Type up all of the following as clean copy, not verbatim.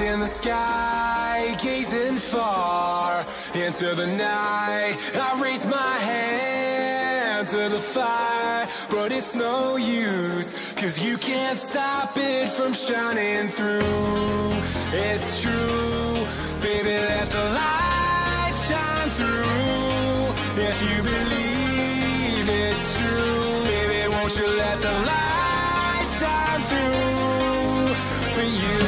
in the sky, gazing far into the night. I raise my hand to the fire, but it's no use, 'cause you can't stop it from shining through. It's true, baby, let the light shine through. If you believe it's true, baby, won't you let the light shine through for you.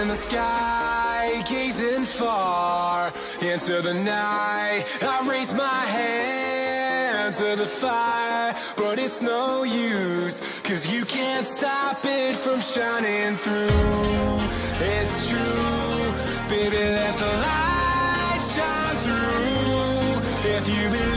In the sky, gazing far into the night. I raise my hand to the fire, but it's no use, 'cause you can't stop it from shining through. It's true, baby, let the light shine through. If you believe